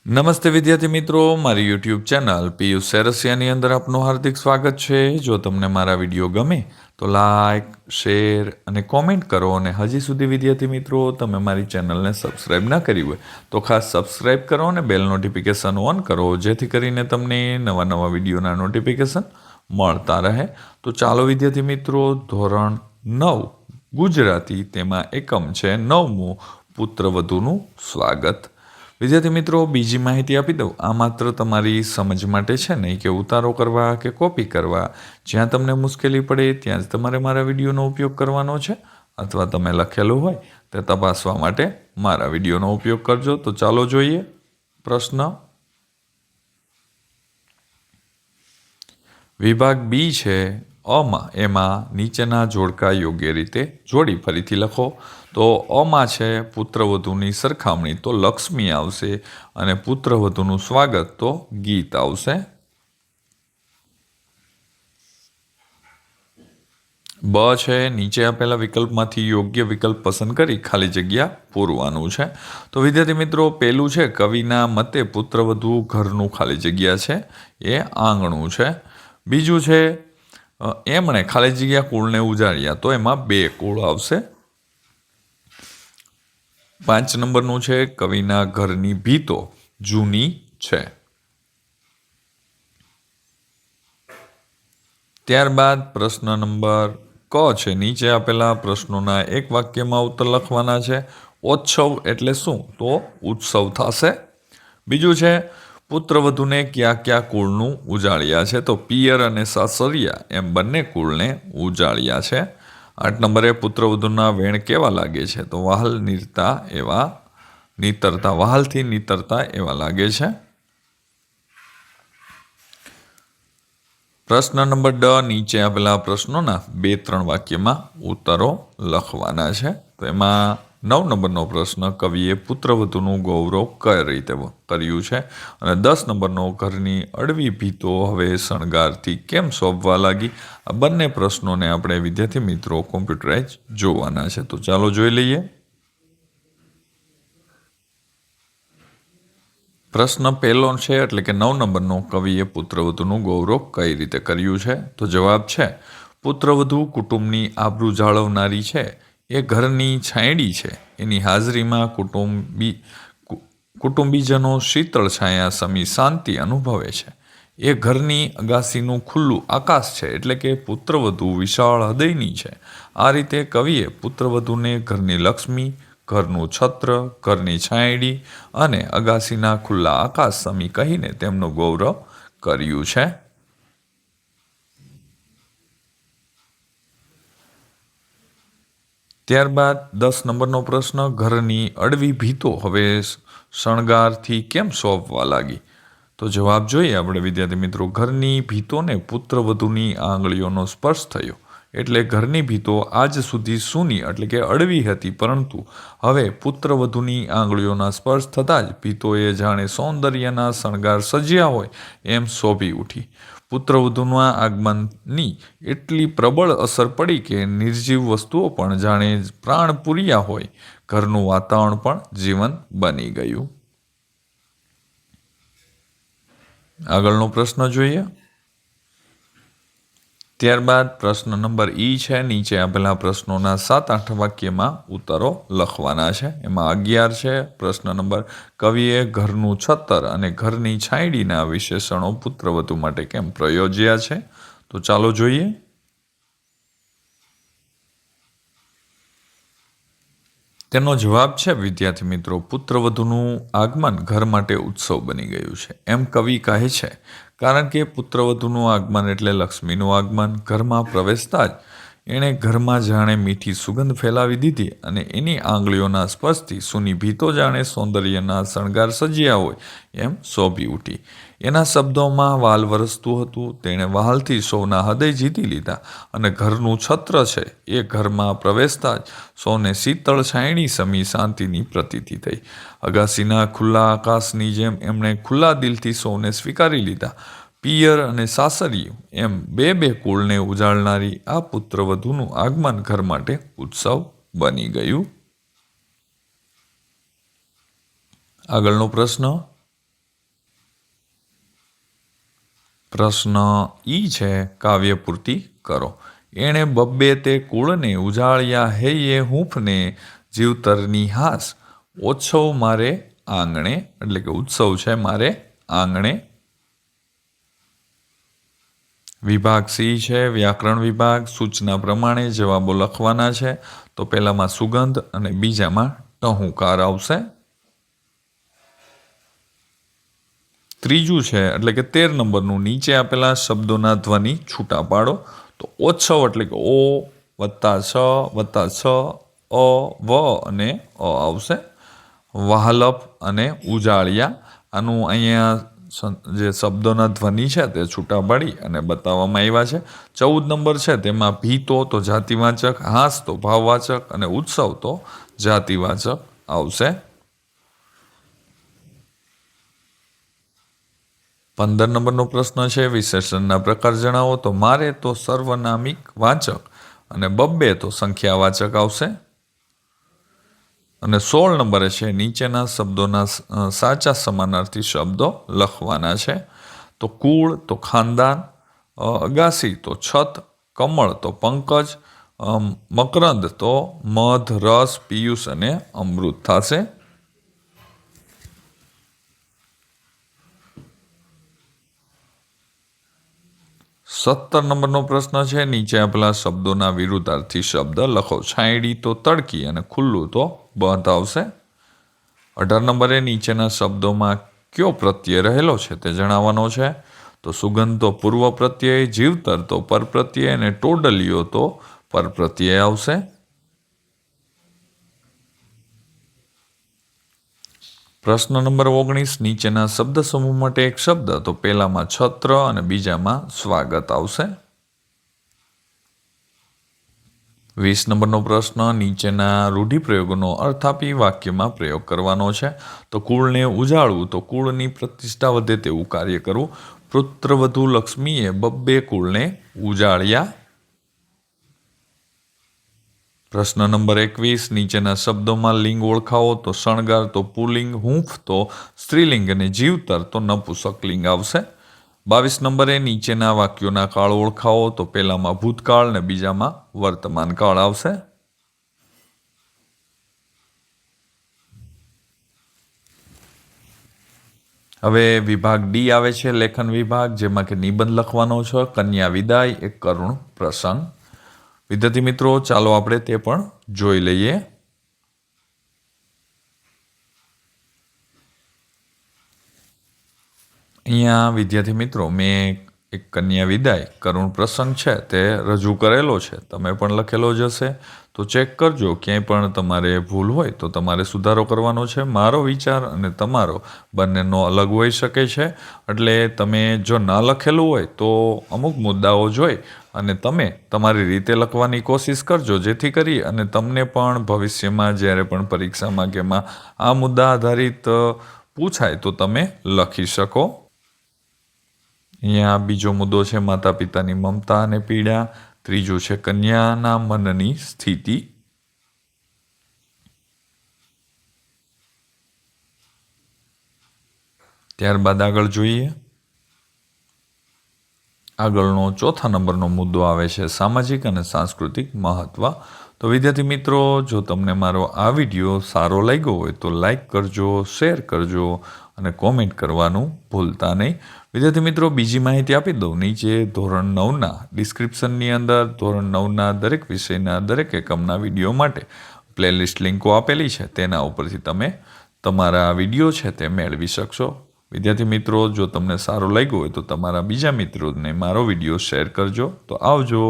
નમસ્તે વિદ્યાર્થી મિત્રો, મારી યુટ્યુબ ચેનલ પિયુષ સેરસિયાની અંદર આપનું હાર્દિક સ્વાગત છે. જો તમને મારા વિડીયો ગમે તો લાઈક, શેર અને કોમેન્ટ કરો. અને હજી સુધી વિદ્યાર્થી મિત્રો તમે મારી ચેનલને સબસ્ક્રાઈબ ના કરી હોય તો ખાસ સબસ્ક્રાઈબ કરો અને બેલ નોટિફિકેશન ઓન કરો, જેથી કરીને તમને નવા નવા વિડીયોના નોટિફિકેશન મળતા રહે. તો ચાલો વિદ્યાર્થી મિત્રો, ધોરણ 9 ગુજરાતી, તેમાં એકમ છે 9મું, પુત્રવધુનું સ્વાગત. વિદ્યાર્થી મિત્રો, બીજી માહિતી આપી દઉં. આ માત્ર તમારી સમજ માટે છે, નહીં કે ઉતારો કરવા કે કોપી કરવા. જ્યાં તમને મુશ્કેલી પડે ત્યાં જ તમારે મારા વિડીયોનો ઉપયોગ કરવાનો છે, અથવા તમે લખેલું હોય તે તપાસવા માટે મારા વિડીયોનો ઉપયોગ કરજો. તો ચાલો જોઈએ પ્રશ્ન. વિભાગ બી છે એમાં નીચેના જોડકા યોગ્ય રીતે જોડી. ફરીથી લખો. તો અમાં છે પુત્રવધુની સરખામણી, તો લક્ષ્મી આવશે, અને પુત્રવધુનું સ્વાગત તો ગીત આવશે. બ છે નીચે આપેલા વિકલ્પમાંથી યોગ્ય વિકલ્પ પસંદ કરી ખાલી જગ્યા પૂરવાનું છે. તો વિદ્યાર્થી મિત્રો, પહેલું છે કવિના મતે પુત્રવધુ ઘરનું ખાલી જગ્યા છે એ આંગણું છે. બીજું છે એમણે ખાલી જગ્યા કુળને ઉજાડ્યા, તો એમાં 2 કુળ આવશે. 5 નંબરનું છે કવિના ઘરની ભીતો જૂની છે. ત્યારબાદ પ્રશ્ન નંબર ક છે નીચે આપેલા પ્રશ્નોના એક વાક્યમાં ઉત્તર લખવાના છે. ઓત્સવ એટલે શું? તો ઉત્સવ થશે. બીજું છે પુત્રવધુને કયા કુળનું ઉજાળ્યા છે? તો પિયર અને સાસરિયા એમ બંને કુળને ઉજાળ્યા છે. 8 નંબરે પુત્રવધુના વેણ કેવા લાગે છે? તો વહાલથી નીતરતા એવા લાગે છે. પ્રશ્ન નંબર ડ નીચે આપેલા પ્રશ્નોના 2-3 વાક્યમાં ઉત્તરો લખવાના છે. તો એમાં 9 નંબરનો પ્રશ્ન, કવિએ પુત્રવધુનું ગૌરવ કઈ રીતે કર્યું છે? અને 10 નંબરનો, ઘરની અડવી ભીતો હવે શણગારથી કેમ શોભવા લાગી? આ બંને પ્રશ્નોને આપણે વિદ્યાર્થી મિત્રો કોમ્પ્યુટરાઇઝ જોવાના છે. તો ચાલો જોઈ લઈએ. પ્રશ્ન પહેલો છે, એટલે કે 9 નંબરનો, કવિએ પુત્રવધુનું ગૌરવ કઈ રીતે કર્યું છે? તો જવાબ છે પુત્રવધુ કુટુંબની આબરૂ જાળવનારી છે, એ ઘરની છાંયડી છે. એની હાજરીમાં કુટુંબીજનો શીતળ છાયા સમી શાંતિ અનુભવે છે. એ ઘરની અગાસીનું ખુલ્લું આકાશ છે, એટલે કે પુત્રવધુ વિશાળ હૃદયની છે. આ રીતે કવિએ પુત્રવધુને ઘરની લક્ષ્મી, ઘરનું છત્ર, ઘરની છાંયડી અને અગાસીના ખુલ્લા આકાશ સમી કહીને તેમનું ગૌરવ કર્યું છે. ત્યારબાદ 10 નંબરનો પ્રશ્ન, ઘરની અડવી ભીતો હવે શણગારથી કેમ શોભવા લાગી? તો જવાબ જોઈએ આપણે વિદ્યાર્થી મિત્રો. ઘરની ભીતોને પુત્રવધુની આંગળીઓનો સ્પર્શ થયો, એટલે ઘરની ભીતો આજ સુધી સૂની એટલે કે અડવી હતી, પરંતુ હવે પુત્રવધુની આંગળીઓના સ્પર્શ થતાં જ ભીતોએ જાણે સૌંદર્યના શણગાર સજ્યા હોય એમ શોભી ઉઠી. પુત્રવધુના આગમનની એટલી પ્રબળ અસર પડી કે નિર્જીવ વસ્તુઓ પણ જાણે પ્રાણ પૂર્યા હોય, ઘરનું વાતાવરણ પણ જીવંત બની ગયું. આગળનો પ્રશ્ન જોઈએ. ત્યારબાદ પ્રશ્ન નંબર છે નીચે આપેલા પ્રશ્નોના 7-8 વાક્યમાં ઉત્તરો લખવાના છે. એમાં 11 છે પ્રશ્ન નંબર, કવિએ ઘરનું છત્તર અને ઘરની છાંયડીના વિશેષણો પુત્રવધુ માટે કેમ પ્રયોજ્યા છે? તો ચાલો જોઈએ. તેનો જવાબ છે વિદ્યાર્થી મિત્રો, પુત્રવધુનું આગમન ઘર માટે ઉત્સવ બની ગયું છે એમ કવિ કહે છે, કારણ કે પુત્રવધુનું આગમન એટલે લક્ષ્મીનું આગમન. ઘરમાં પ્રવેશતા જ એણે ઘરમાં જાણે મીઠી સુગંધ ફેલાવી દીધી, અને એની આંગળીઓના સ્પર્શથી સૂની ભીતો જાણે સૌંદર્યના શણગાર સજ્યા હોય એમ શોભી ઉઠી. એના શબ્દોમાં વાલ વરસતું હતું. તેણે વહાલથી સૌના હૃદય જીતી લીધા, અને ઘરનું છત્ર છે એ ઘરમાં પ્રવેશતા જ સૌને શીતળ છાંયડી સમી શાંતિની પ્રતીતિ થઈ. અગાસીના ખુલ્લા આકાશની જેમ એમણે ખુલ્લા દિલથી સૌને સ્વીકારી લીધા. પિયર અને સાસરિયું એમ બે કુળને ઉજાળનારી આ પુત્રવધુનું આગમન ઘર માટે ઉત્સવ બની ગયું. આગળનો પ્રશ્ન, પ્રશ્ન ઈ છે કાવ્ય પૂર્તિ કરો. એણે બબ્બે તે કુળને ઉજાળ્યા હૈયે હૂંફને જીવતરની હાસ ઓછવ મારે આંગણે, એટલે કે ઉત્સવ છે મારે આંગણે. વિભાગ સી છે વ્યાકરણ વિભાગ. સૂચના પ્રમાણે જવાબો લખવાના છે. તો પહેલામાં સુગંધ અને બીજામાં ટહુકાર આવશે. ત્રીજું છે એટલે કે 13 નંબરનું નીચે આપેલા શબ્દોના ધ્વનિ છૂટા પાડો. તો ઓછવ એટલે કે ઓ +6 અ વ અને અ આવશે. વહાલપ અને ઉજાળિયા, આનું અહીંયા જે શબ્દોના ધ્વનિ છે તે છૂટા પાડી અને બતાવવામાં આવ્યા છે. 14 નંબર છે તેમાં ભીતો તો જાતિવાચક, હાસ તો ભાવવાચક અને ઉત્સવ તો જાતિવાચક આવશે. 15 નંબરનો પ્રશ્ન છે વિશેષણના પ્રકાર જણાવો. તો મારે તો સર્વનામિક વાચક અને બબ્બે તો સંખ્યાવાચક આવશે. અને 16 નંબરે છે નીચેના શબ્દોના સાચા સમાનાર્થી શબ્દો લખવાના છે. તો કુળ તો ખાનદાન, અગાસી તો છત, કમળ તો પંકજ, મકરંદ તો મધ, રસ, પિયુષ અને અમૃત થશે. સત્તર નંબરનો પ્રશ્ન છે નીચે આપેલા શબ્દોના વિરુદ્ધાર્થી શબ્દ લખો. છાંયડી તો તડકી અને ખુલ્લું તો બંધ આવશે. 18 નંબરે નીચેના શબ્દોમાં કયો પ્રત્યય રહેલો છે તે જણાવવાનો છે. તો સુગંધ તો પૂર્વ પ્રત્યય, જીવતર તો પરપ્રત્યય અને ટોડલિયો તો પરપ્રત્યય આવશે. પ્રશ્ન નંબર 19 નીચેના શબ્દ સમૂહ માટે એક શબ્દ. તો પહેલામાં છત્ર અને બીજામાં સ્વાગત આવશે. 20 નંબરનો પ્રશ્ન નીચેના રૂઢિપ્રયોગોનો અર્થ આપી વાક્યમાં પ્રયોગ કરવાનો છે. તો કુળને ઉજાળવું તો કુળની પ્રતિષ્ઠા વધે તેવું કાર્ય કરવું. પુત્રવધુ લક્ષ્મીએ બબ્બે કુળને ઉજાળ્યા. પ્રશ્ન નંબર 21 નીચેના શબ્દોમાં લિંગ ઓળખાવો. તો શણગાર તો પુલ્લિંગ, હૂંફ તો સ્ત્રીલિંગ અને જીવતર તો નપુંસકલિંગ આવશે. 22 નંબરે નીચેના વાક્યોના કાળ ઓળખાવો. તો પહેલામાં ભૂતકાળ અને બીજામાં વર્તમાન કાળ આવશે. હવે વિભાગ ડી આવે છે લેખન વિભાગ, જેમાં કે નિબંધ લખવાનો છે. કન્યા વિદાય એક કરુણ પ્રસંગ. વિદ્યાર્થી મિત્રો ચાલો આપણે તે પણ જોઈ લઈએ. અહીંયા વિદ્યાર્થી મિત્રો મેં એક કન્યા વિદાય કરુણ પ્રસંગ છે તે રજૂ કરેલો છે. તમે પણ લખેલો જ હશે. તો ચેક કરજો, ક્યાંય પણ તમારે ભૂલ હોય તો તમારે સુધારો કરવાનો છે. મારો વિચાર અને તમારો બંનેનો અલગ હોઈ શકે છે, એટલે તમે જો ના લખેલું હોય તો અમુક મુદ્દાઓ જોઈ અને તમે તમારી રીતે લખવાની કોશિશ કરજો, જેથી કરી અને તમને પણ ભવિષ્યમાં જ્યારે પણ પરીક્ષામાં કે એમાં આ મુદ્દા આધારિત પૂછાય તો તમે લખી શકો. અહીંયા બીજો મુદ્દો છે માતા પિતાની મમતા અને પીડા. ત્રીજું છે કન્યાના મનની સ્થિતિ. ત્યારબાદ આગળ જોઈએ. આગળનો ચોથા નંબરનો મુદ્દો આવે છે સામાજિક અને સાંસ્કૃતિક મહત્વ. તો વિદ્યાર્થી મિત્રો જો તમને મારો આ વિડીયો સારો લાગ્યો હોય તો લાઈક કરજો, શેર કરજો અને કોમેન્ટ કરવાનું ભૂલતા નહીં. વિદ્યાર્થી મિત્રો બીજી માહિતી આપી દઉં. નીચે ધોરણ 9ના ડિસ્ક્રિપ્શનની અંદર ધોરણ 9ના દરેક વિષયના દરેક એકમના વિડીયો માટે પ્લેલિસ્ટ લિંકો આપેલી છે. તેના ઉપરથી તમે તમારા વિડીયો છે તે મેળવી શકશો. વિદ્યાર્થી મિત્રો જો તમને સારું લાગ્યું હોય તો તમારા બીજા મિત્રોને મારો વિડીયો શેર કરજો. તો આવજો.